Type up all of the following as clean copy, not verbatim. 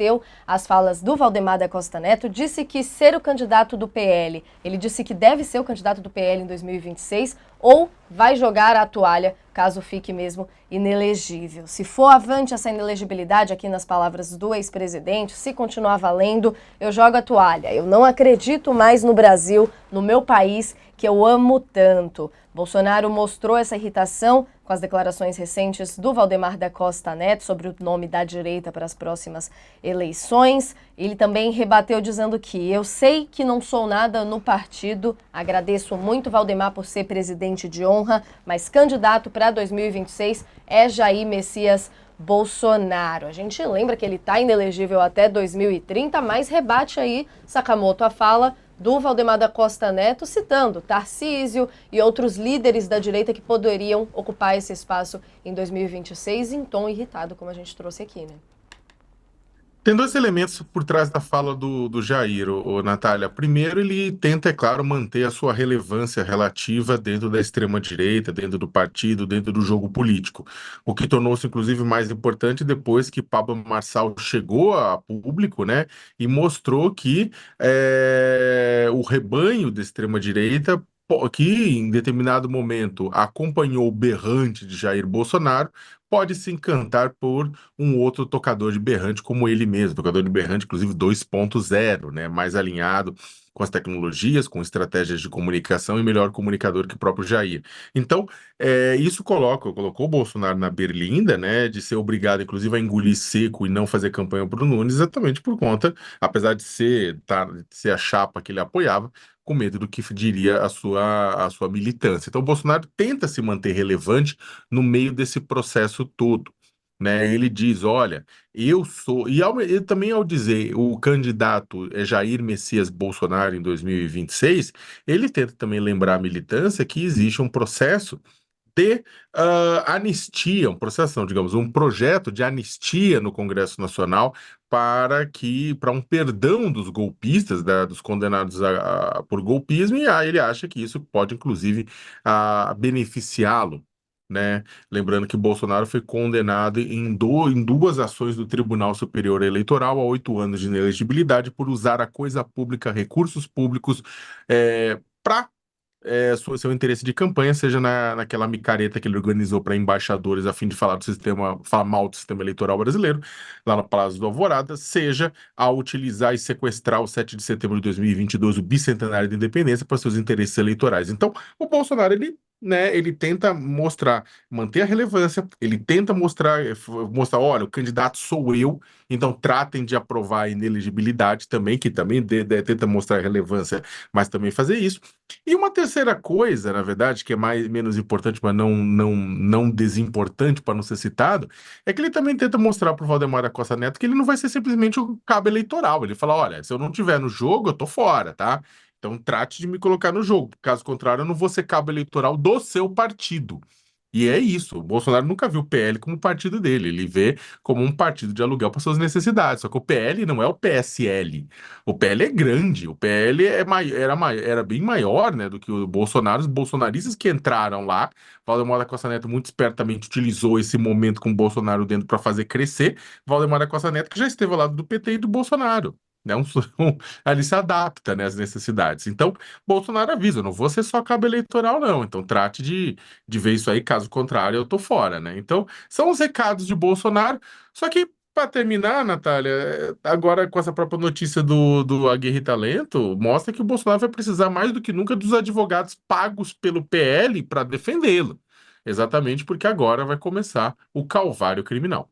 rebateu as falas do Valdemar da Costa Neto, disse que ser o candidato do PL, ele disse que deve ser o candidato do PL em 2026 ou vai jogar a toalha caso fique mesmo inelegível. Se for avante essa inelegibilidade, aqui nas palavras do ex-presidente, se continuar valendo, eu jogo a toalha. Eu não acredito mais no Brasil, no meu país, que eu amo tanto. Bolsonaro mostrou essa irritação com as declarações recentes do Valdemar da Costa Neto sobre o nome da direita para as próximas eleições. Ele também rebateu dizendo que eu sei que não sou nada no partido, agradeço muito Valdemar por ser presidente de honra, mas candidato para 2026 é Jair Messias Bolsonaro. A gente lembra que ele está inelegível até 2030, mas rebate aí, Sakamoto, a fala do Valdemar da Costa Neto, citando Tarcísio e outros líderes da direita que poderiam ocupar esse espaço em 2026, em tom irritado, como a gente trouxe aqui, né? Tem dois elementos por trás da fala do Jair, Natália. Primeiro, ele tenta, é claro, manter a sua relevância relativa dentro da extrema-direita, dentro do partido, dentro do jogo político. O que tornou-se, inclusive, mais importante depois que Pablo Marçal chegou a público, né, e mostrou que o rebanho da extrema-direita, que em determinado momento acompanhou o berrante de Jair Bolsonaro, pode se encantar por um outro tocador de berrante como ele mesmo, tocador de berrante, inclusive 2.0, né, mais alinhado com as tecnologias, com estratégias de comunicação e melhor comunicador que o próprio Jair. Então, isso colocou o Bolsonaro na berlinda, né, de ser obrigado, inclusive, a engolir seco e não fazer campanha para o Nunes, exatamente por conta, apesar de de ser a chapa que ele apoiava, com medo do que diria a sua militância. Então, o Bolsonaro tenta se manter relevante no meio desse processo todo, né? Ele diz, olha, eu sou... E também ao dizer o candidato é Jair Messias Bolsonaro em 2026, ele tenta também lembrar a militância que existe um processo de anistia, um processo, não, digamos, um projeto de anistia no Congresso Nacional para um perdão dos golpistas, dos condenados por golpismo, e aí ele acha que isso pode, inclusive, beneficiá-lo. Né? Lembrando que Bolsonaro foi condenado em duas ações do Tribunal Superior Eleitoral a 8 anos de inelegibilidade por usar a coisa pública, recursos públicos, para seu interesse de campanha, seja naquela micareta que ele organizou para embaixadores a fim de falar mal do sistema eleitoral brasileiro, lá no Palácio do Alvorada, seja ao utilizar e sequestrar o 7 de setembro de 2022, o bicentenário da independência, para seus interesses eleitorais. Então, o Bolsonaro, ele tenta manter a relevância, ele tenta mostrar, olha, o candidato sou eu, então tratem de aprovar a inelegibilidade também, que também tenta mostrar relevância, mas também fazer isso. E uma terceira coisa, na verdade, que é menos importante, mas não desimportante para não ser citado, é que ele também tenta mostrar para o Valdemar da Costa Neto que ele não vai ser simplesmente o cabo eleitoral. Ele fala: olha, se eu não estiver no jogo, eu tô fora, tá? Então trate de me colocar no jogo. Caso contrário, eu não vou ser cabo eleitoral do seu partido. E é isso. O Bolsonaro nunca viu o PL como partido dele. Ele vê como um partido de aluguel para suas necessidades. Só que o PL não é o PSL. O PL é grande. O PL era bem maior, né, do que o Bolsonaro. Os bolsonaristas que entraram lá, Valdemar da Costa Neto muito espertamente utilizou esse momento com o Bolsonaro dentro para fazer crescer. Valdemar da Costa Neto que já esteve ao lado do PT e do Bolsonaro. Né, ali se adapta, né, às necessidades. Então, Bolsonaro avisa, eu não vou ser só cabo eleitoral, não. Então, trate de ver isso aí, caso contrário, eu tô fora, né? Então, são os recados de Bolsonaro. Só que, para terminar, Natália, agora com essa própria notícia do Aguirre Talento, mostra que o Bolsonaro vai precisar mais do que nunca dos advogados pagos pelo PL para defendê-lo. Exatamente porque agora vai começar o calvário criminal.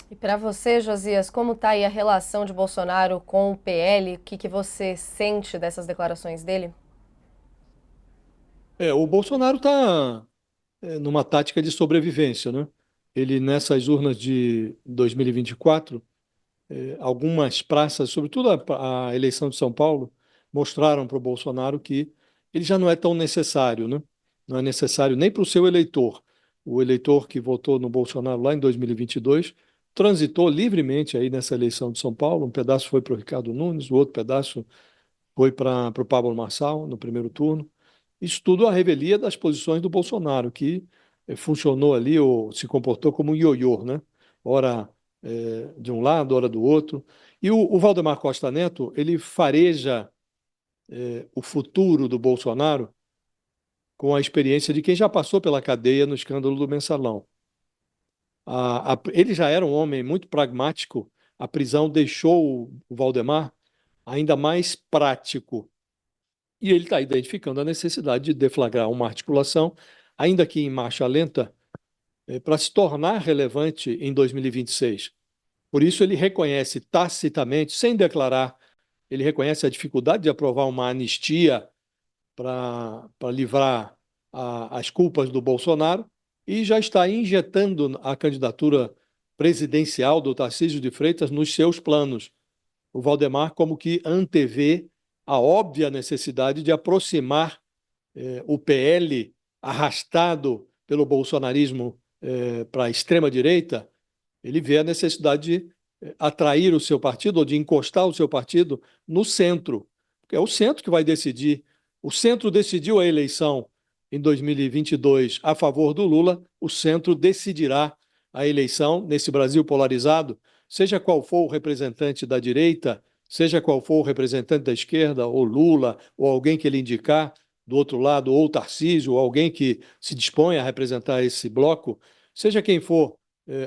E para você, Josias, como está aí a relação de Bolsonaro com o PL? O que você sente dessas declarações dele? O Bolsonaro está numa tática de sobrevivência, né? Ele, nessas urnas de 2024, algumas praças, sobretudo a eleição de São Paulo, mostraram para o Bolsonaro que ele já não é tão necessário, né? Não é necessário nem para o seu eleitor. O eleitor que votou no Bolsonaro lá em 2022 transitou livremente aí nessa eleição de São Paulo. Um pedaço foi para o Ricardo Nunes, o outro pedaço foi para o Pablo Marçal no primeiro turno. Isso tudo a revelia das posições do Bolsonaro, que funcionou ali ou se comportou como um ioiô, né? Ora de um lado, ora do outro. E o Valdemar Costa Neto, ele fareja o futuro do Bolsonaro com a experiência de quem já passou pela cadeia no escândalo do Mensalão. Ele já era um homem muito pragmático, a prisão deixou o Valdemar ainda mais prático. E ele está identificando a necessidade de deflagrar uma articulação, ainda que em marcha lenta, para se tornar relevante em 2026. Por isso, ele reconhece tacitamente, sem declarar, ele reconhece a dificuldade de aprovar uma anistia para livrar as culpas do Bolsonaro e já está injetando a candidatura presidencial do Tarcísio de Freitas nos seus planos. O Valdemar como que antevê a óbvia necessidade de aproximar o PL arrastado pelo bolsonarismo para a extrema-direita. Ele vê a necessidade de atrair o seu partido ou de encostar o seu partido no centro, porque é o centro que vai decidir. O centro decidiu a eleição em 2022 a favor do Lula, o centro decidirá a eleição nesse Brasil polarizado, seja qual for o representante da direita, seja qual for o representante da esquerda, ou Lula, ou alguém que ele indicar do outro lado, ou Tarcísio, ou alguém que se dispõe a representar esse bloco, seja quem for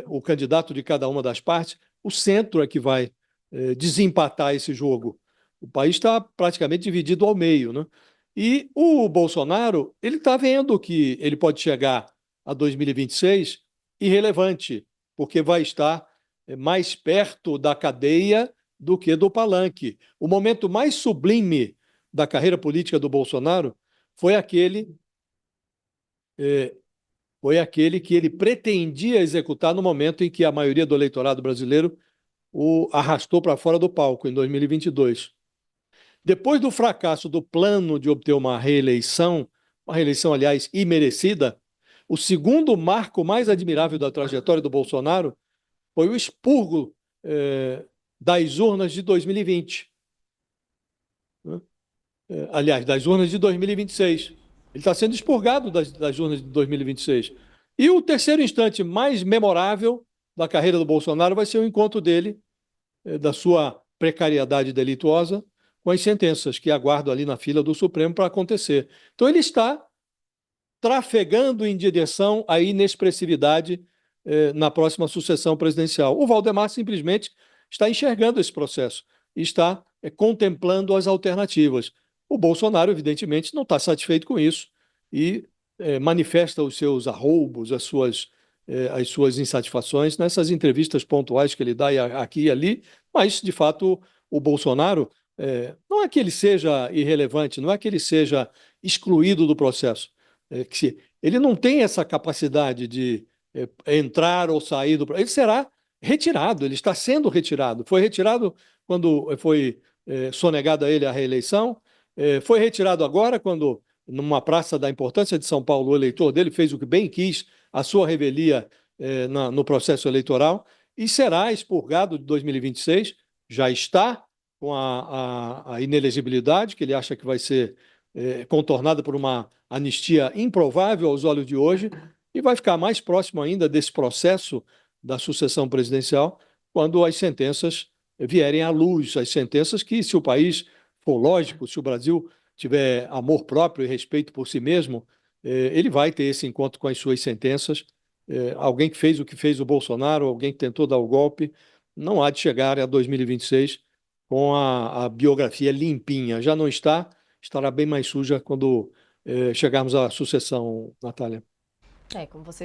o candidato de cada uma das partes, o centro é que vai desempatar esse jogo. O país está praticamente dividido ao meio, né? E o Bolsonaro, ele está vendo que ele pode chegar a 2026 irrelevante, porque vai estar mais perto da cadeia do que do palanque. O momento mais sublime da carreira política do Bolsonaro foi aquele que ele pretendia executar no momento em que a maioria do eleitorado brasileiro o arrastou para fora do palco, em 2022. Depois do fracasso do plano de obter uma reeleição, aliás, imerecida, o segundo marco mais admirável da trajetória do Bolsonaro foi o expurgo das urnas de 2020. Aliás, das urnas de 2026. Ele está sendo expurgado das urnas de 2026. E o terceiro instante mais memorável da carreira do Bolsonaro vai ser o encontro dele, da sua precariedade delituosa, com as sentenças que aguardam ali na fila do Supremo para acontecer. Então, ele está trafegando em direção à inexpressividade na próxima sucessão presidencial. O Valdemar simplesmente está enxergando esse processo e está contemplando as alternativas. O Bolsonaro, evidentemente, não está satisfeito com isso e manifesta os seus arroubos, as suas insatisfações nessas entrevistas pontuais que ele dá aqui e ali, mas, de fato, o Bolsonaro não é que ele seja irrelevante, não é que ele seja excluído do processo, que ele não tem essa capacidade de entrar ou sair do processo. Ele será retirado, ele está sendo retirado. Foi retirado quando foi sonegada a ele a reeleição, foi retirado agora quando, numa praça da importância de São Paulo, o eleitor dele fez o que bem quis, a sua revelia no processo eleitoral, e será expurgado de 2026, já está com a inelegibilidade, que ele acha que vai ser contornada por uma anistia improvável aos olhos de hoje, e vai ficar mais próximo ainda desse processo da sucessão presidencial quando as sentenças vierem à luz, as sentenças que, se o país for lógico, se o Brasil tiver amor próprio e respeito por si mesmo, ele vai ter esse encontro com as suas sentenças. Alguém que fez o que fez o Bolsonaro, alguém que tentou dar o golpe, não há de chegar a 2026 com a biografia limpinha. Já não está, estará bem mais suja quando chegarmos à sucessão, Natália. Como você